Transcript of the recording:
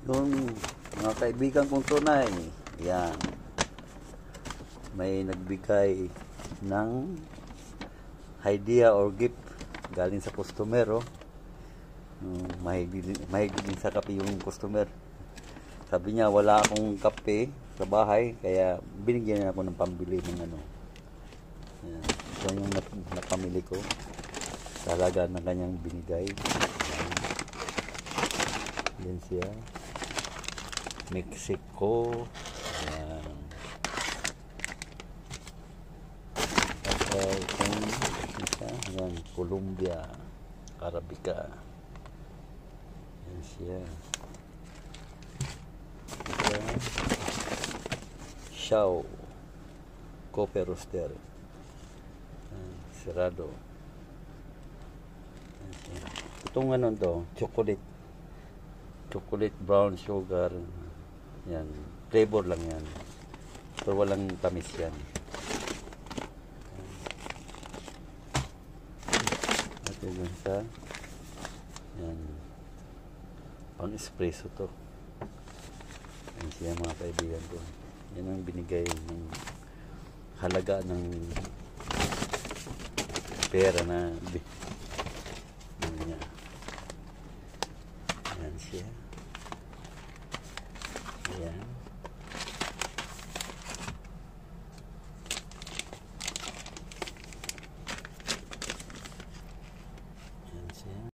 Yung mga kaibigan kong tunay, yan, may nagbigay ng idea or gift galing sa customer. Mahigit din sa kape yung customer. Sabi niya wala akong kape sa bahay, kaya binigyan niya ako ng pambili ng ano. Yan. Ito yung napamili ko sa halaga ng kanyang binigay. Yan siya, Mexico. Yan. At itong isa, yan, Colombia, Arabica. Yan siya. Ito, Shaw Coffee Roaster. Yan, Cerrado. Yan siya. Itong ano to, chocolate brown sugar. Yan, flavor lang yan, pero walang tamis yan. At yun sa yan, pang espresso to. Yan siya mga kaibigan ko. Yan ang binigay ng halaga ng pera na